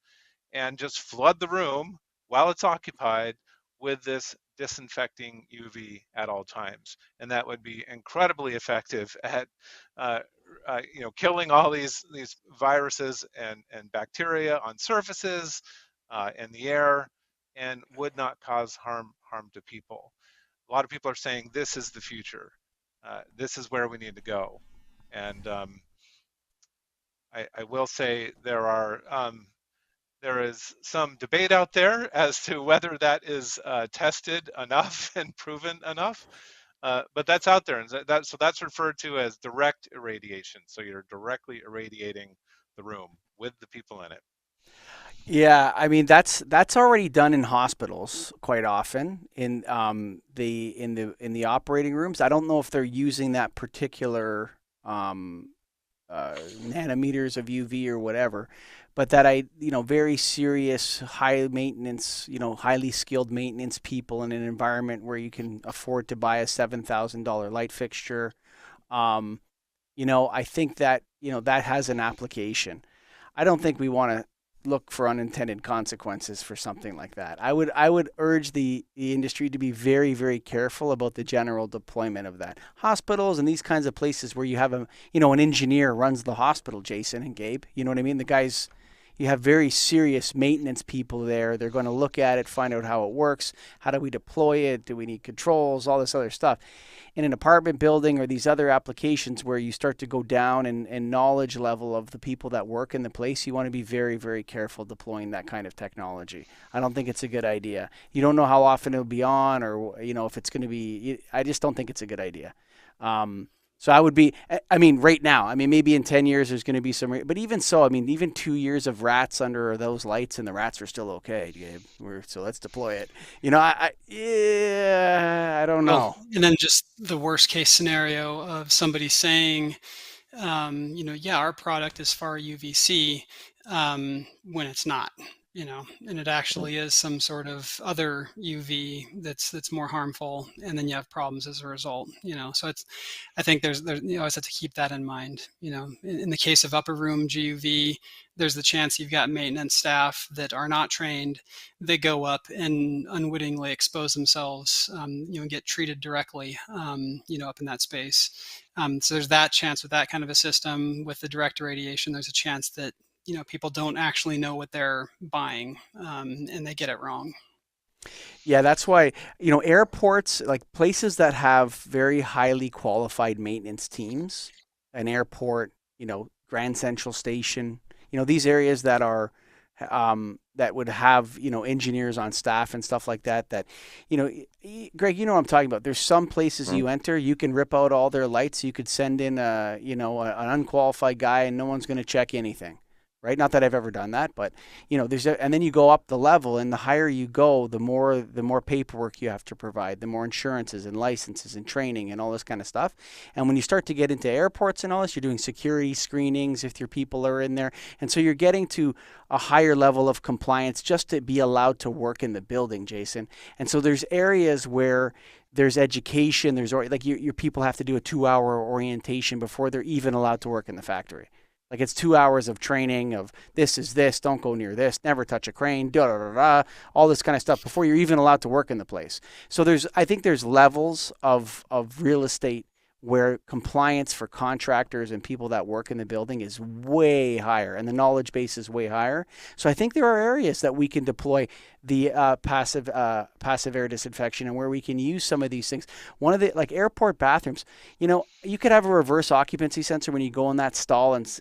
[SPEAKER 4] and just flood the room while it's occupied with this disinfecting UV at all times. And that would be incredibly effective at killing all these viruses and bacteria on surfaces, in the air, and would not cause harm to people. A lot of people are saying this is the future. This is where we need to go. And I will say there is some debate out there as to whether that is tested enough and proven enough. But that's out there, and so that's referred to as direct irradiation. So you're directly irradiating the room with the people in it.
[SPEAKER 1] Yeah, I mean that's already done in hospitals quite often in the operating rooms. I don't know if they're using that particular nanometers of UV or whatever, but that very serious, high maintenance, highly skilled maintenance people in an environment where you can afford to buy a $7,000 light fixture. Um, I think that that has an application. I don't think we want to look for unintended consequences for something like that. I would urge the industry to be very, very careful about the general deployment of that. Hospitals and these kinds of places where you have an engineer runs the hospital, Jason and Gabe. You know what I mean? The guys, you have very serious maintenance people there. They're going to look at it, find out how it works. How do we deploy it? Do we need controls? All this other stuff. In an apartment building or these other applications where you start to go down in knowledge level of the people that work in the place, you want to be very, very careful deploying that kind of technology. I don't think it's a good idea. You don't know how often it'll be on, or if it's going to be. I just don't think it's a good idea. So I would be, I mean, right now, I mean, maybe in 10 years there's going to be some, but even so, I mean, even 2 years of rats under those lights and the rats are still okay, Gabe. So let's deploy it. Yeah, I don't
[SPEAKER 2] Well,
[SPEAKER 1] know.
[SPEAKER 2] and then just the worst case scenario of somebody saying, yeah, our product is far UVC, when it's not, and it actually is some sort of other UV that's more harmful, and then you have problems as a result. So I think there's you always have to keep that in mind. In the case of upper room GUV, there's the chance you've got maintenance staff that are not trained. They go up and unwittingly expose themselves, and get treated directly, up in that space. So there's that chance with that kind of a system. With the direct irradiation, there's a chance that people don't actually know what they're buying, and they get it wrong.
[SPEAKER 1] Yeah, that's why, airports, like places that have very highly qualified maintenance teams, an airport, Grand Central Station, these areas that are, that would have, engineers on staff and stuff like that, Greg, you know what I'm talking about. There's some places
[SPEAKER 3] Mhm.
[SPEAKER 1] you enter, you can rip out all their lights. You could send in an unqualified guy and no one's going to check anything. Right? Not that I've ever done that, but and then you go up the level, and the higher you go, the more paperwork you have to provide, the more insurances and licenses and training and all this kind of stuff. And when you start to get into airports and all this, you're doing security screenings if your people are in there, and so you're getting to a higher level of compliance just to be allowed to work in the building, Jason. And so there's areas where there's education, there's like your people have to do a 2-hour orientation before they're even allowed to work in the factory. Like it's 2 hours of training of this is this, don't go near this, never touch a crane, da da da da, all this kind of stuff before you're even allowed to work in the place. So I think there's levels of real estate where compliance for contractors and people that work in the building is way higher and the knowledge base is way higher. So I think there are areas that we can deploy the passive air disinfection and where we can use some of these things. One of the like airport bathrooms, you could have a reverse occupancy sensor when you go in that stall and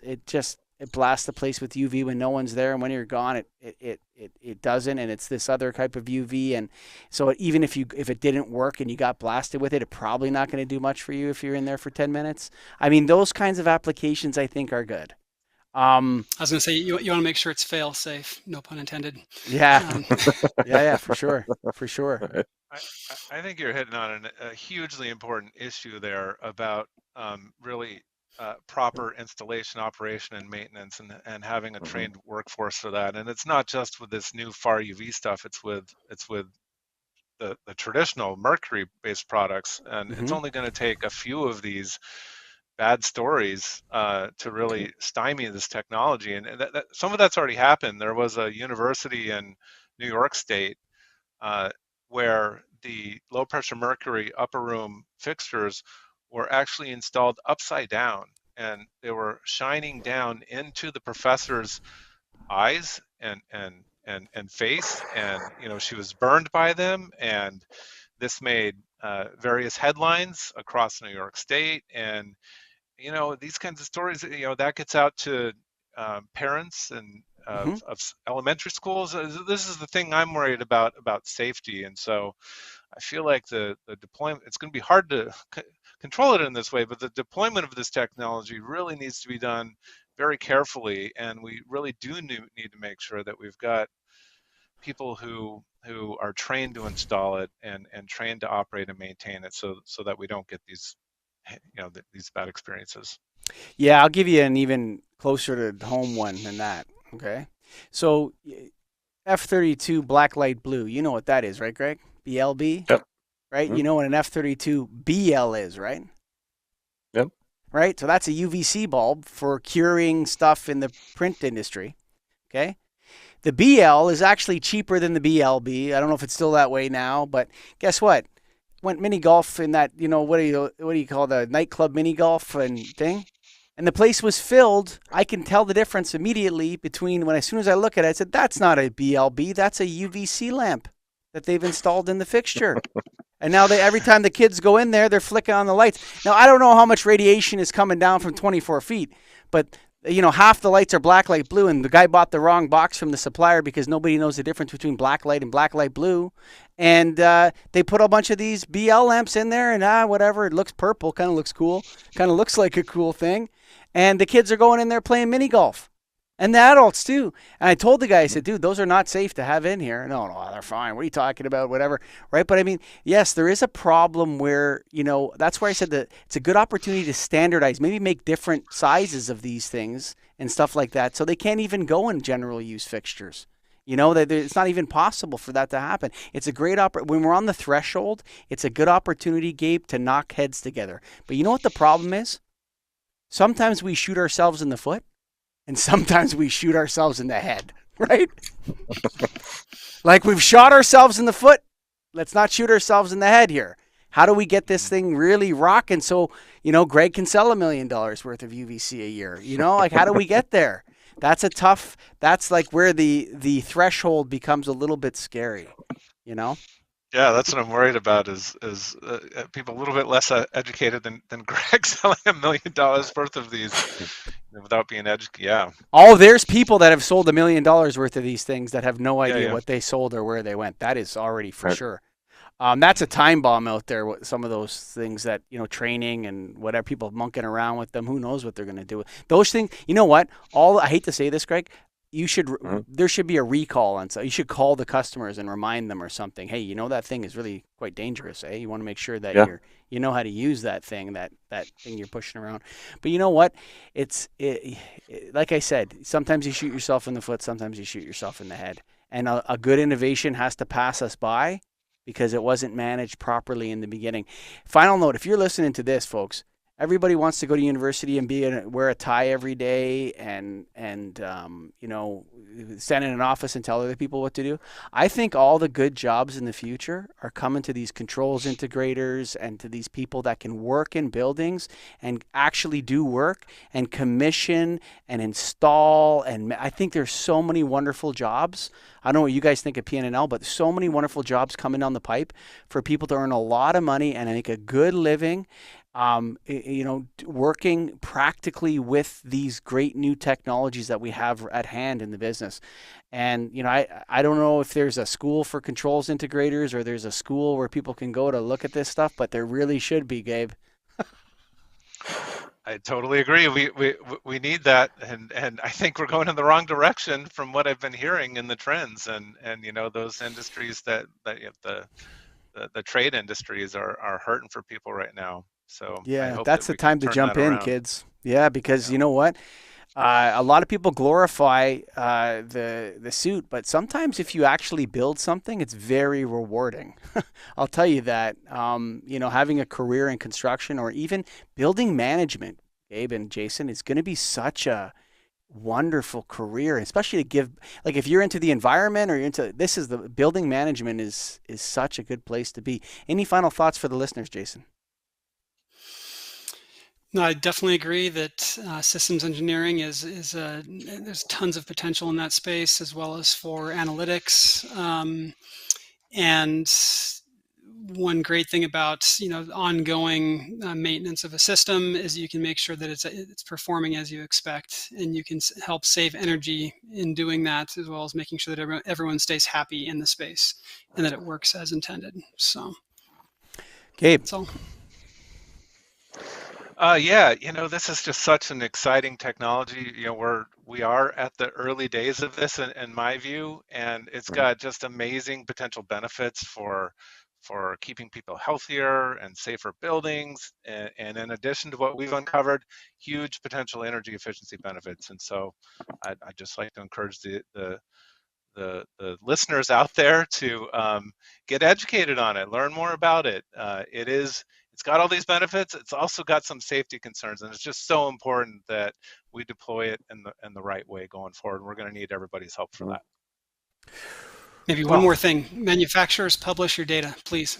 [SPEAKER 1] it blasts the place with UV when no one's there, and when you're gone, it doesn't, and it's this other type of UV, and so even if it didn't work and you got blasted with it, it's probably not going to do much for you if you're in there for 10 minutes. I mean, those kinds of applications I think are good.
[SPEAKER 2] I was going to say you want to make sure it's fail safe, no pun intended.
[SPEAKER 1] Yeah, yeah, for sure, for sure.
[SPEAKER 4] I, I think you're hitting on a hugely important issue there about really proper installation, operation, and maintenance, and having a
[SPEAKER 3] Mhm.
[SPEAKER 4] trained workforce for that. And it's not just with this new far UV stuff; it's with the traditional mercury-based products. And it's
[SPEAKER 1] Hmm.
[SPEAKER 4] only going to take a few of these bad stories to really stymie this technology. And some of that's already happened. There was a university in New York State uh, where the low pressure mercury upper room fixtures were actually installed upside down, and they were shining down into the professor's eyes and face, and she was burned by them, and this made various headlines across New York State. And these kinds of stories, that gets out to parents and
[SPEAKER 1] Hmm.
[SPEAKER 4] of elementary schools. This is the thing I'm worried about safety. And so I feel like the deployment, it's going to be hard to control it in this way, but the deployment of this technology really needs to be done very carefully, and we really do need to make sure that we've got people who are trained to install it and trained to operate and maintain it, so that we don't get these these bad experiences.
[SPEAKER 1] Yeah, I'll give you an even closer to home one than that. Okay. So F-32 black light blue, you know what that is, right, Greg? BLB,
[SPEAKER 3] Yep.
[SPEAKER 1] right? You know what an F-32 BL is, right?
[SPEAKER 3] Yep.
[SPEAKER 1] Right? So that's a UVC bulb for curing stuff in the print industry. Okay. The BL is actually cheaper than the BLB. I don't know if it's still that way now, but guess what? Went mini golf in that, what do you call the nightclub mini golf and thing? And the place was filled. I can tell the difference immediately between as soon as I look at it, I said, that's not a BLB, that's a UVC lamp that they've installed in the fixture. And now every time the kids go in there, they're flicking on the lights. Now, I don't know how much radiation is coming down from 24 feet, but half the lights are black light blue, and the guy bought the wrong box from the supplier because nobody knows the difference between black light and black light blue. And they put a bunch of these BL lamps in there, and whatever, it looks purple, kind of looks cool, kind of looks like a cool thing. And the kids are going in there playing mini golf. And the adults too. And I told the guy, I said, dude, those are not safe to have in here. No, they're fine. What are you talking about? Whatever. Right. But I mean, yes, there is a problem where, that's where I said that it's a good opportunity to standardize, maybe make different sizes of these things and stuff like that. So they can't even go in general use fixtures. It's not even possible for that to happen. It's a great when we're on the threshold, it's a good opportunity, Gabe, to knock heads together. But you know what the problem is? Sometimes we shoot ourselves in the foot, and sometimes we shoot ourselves in the head, right? Like we've shot ourselves in the foot. Let's not shoot ourselves in the head here. How do we get this thing really rocking so, Greg can sell $1 million worth of UVC a year? Like how do we get there? That's like where the threshold becomes a little bit scary,
[SPEAKER 4] Yeah, that's what I'm worried about is people a little bit less educated than Greg selling $1 million worth of these without being educated. Yeah.
[SPEAKER 1] Oh, there's people that have sold $1 million worth of these things that have no idea
[SPEAKER 4] Yeah.
[SPEAKER 1] what they sold or where they went. That is already for sure. That's a time bomb out there. Some of those things that, training and whatever, people monkeying around with them. Who knows what they're going to do? Those things, you know what? I hate to say this, Greg. There should be a recall on. So you should call the customers and remind them or something. Hey, that thing is really quite dangerous. You want to make sure that you know how to use that thing, that thing you're pushing around. But you know what? Like I said, sometimes you shoot yourself in the foot, sometimes you shoot yourself in the head. And a good innovation has to pass us by because it wasn't managed properly in the beginning. Final note: if you're listening to this, folks, everybody wants to go to university and wear a tie every day and stand in an office and tell other people what to do. I think all the good jobs in the future are coming to these controls integrators and to these people that can work in buildings and actually do work and commission and install. And I think there's so many wonderful jobs. I don't know what you guys think of PNNL, but so many wonderful jobs coming down the pipe for people to earn a lot of money and make a good living. Working practically with these great new technologies that we have at hand in the business. And, I don't know if there's a school for controls integrators or there's a school where people can go to look at this stuff, but there really should be, Gabe.
[SPEAKER 4] I totally agree. We need that, and I think we're going in the wrong direction from what I've been hearing in the trends, and those industries that the trade industries are hurting for people right now. So
[SPEAKER 1] yeah, that's the time to jump in,
[SPEAKER 4] around.
[SPEAKER 1] Kids. Yeah, because you know what? A lot of people glorify the suit, but sometimes if you actually build something, it's very rewarding. I'll tell you that. Having a career in construction or even building management, Gabe and Jason, is going to be such a wonderful career, especially to give, like if you're into the environment or you're into the building management is such a good place to be. Any final thoughts for the listeners, Jason?
[SPEAKER 2] No, I definitely agree that systems engineering is there's tons of potential in that space, as well as for analytics. And one great thing about ongoing maintenance of a system is you can make sure that it's performing as you expect, and you can help save energy in doing that, as well as making sure that everyone stays happy in the space and that it works as intended. So,
[SPEAKER 1] Gabe.
[SPEAKER 2] that's all.
[SPEAKER 4] Yeah, this is just such an exciting technology. We are at the early days of this, in my view, and it's got just amazing potential benefits for keeping people healthier and safer buildings, and in addition to what we've uncovered, huge potential energy efficiency benefits. And so, I'd just like to encourage the listeners out there to get educated on it, learn more about it. It's got all these benefits. It's also got some safety concerns, and it's just so important that we deploy it in the right way going forward. We're going to need everybody's help for that.
[SPEAKER 2] Maybe one more thing. Manufacturers, publish your data, please.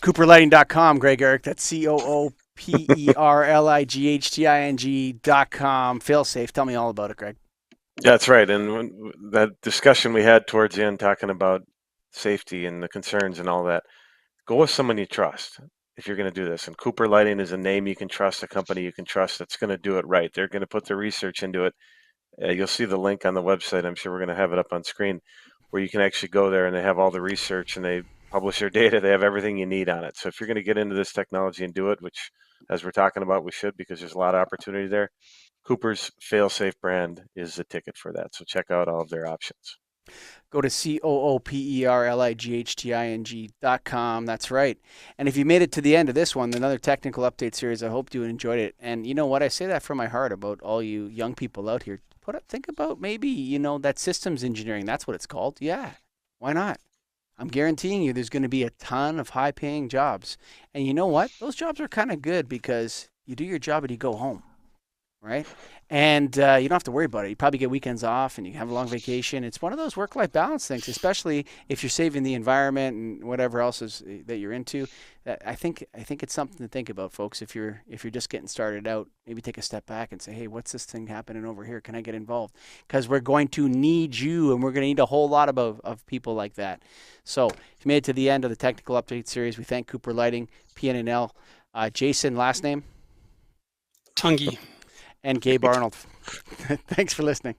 [SPEAKER 1] CooperLighting.com, Greg Eric. That's COOPERLIGHTING.com. Failsafe. Tell me all about it, Greg.
[SPEAKER 3] That's right. And that discussion we had towards the end, talking about safety and the concerns and all that, go with someone you trust if you're going to do this. And Cooper Lighting is a name you can trust, a company you can trust that's going to do it right. They're going to put the research into it. You'll see the link on the website. I'm sure we're going to have it up on screen, where you can actually go there and they have all the research and they publish their data. They have everything you need on it. So if you're going to get into this technology and do it, which, as we're talking about, we should, because there's a lot of opportunity there, Cooper's Failsafe brand is the ticket for that. So check out all of their options.
[SPEAKER 1] Go to COOPERLIGHTING.com. That's right. And if you made it to the end of this one, another technical update series, I hope you enjoyed it. And you know what? I say that from my heart about all you young people out here. Think about maybe, that systems engineering. That's what it's called. Yeah. Why not? I'm guaranteeing you there's going to be a ton of high-paying jobs. And you know what? Those jobs are kind of good because you do your job and you go home. Right? And you don't have to worry about it. You probably get weekends off and you have a long vacation. It's one of those work-life balance things, especially if you're saving the environment and whatever else is that you're into. I think it's something to think about, folks. If you're just getting started out, maybe take a step back and say, hey, what's this thing happening over here? Can I get involved? Because we're going to need you, and we're going to need a whole lot of people like that. So if you made it to the end of the technical update series, we thank Cooper Lighting, PNNL. Jason, last name?
[SPEAKER 2] Tungi.
[SPEAKER 1] And Gabe Arnold. Thanks for listening.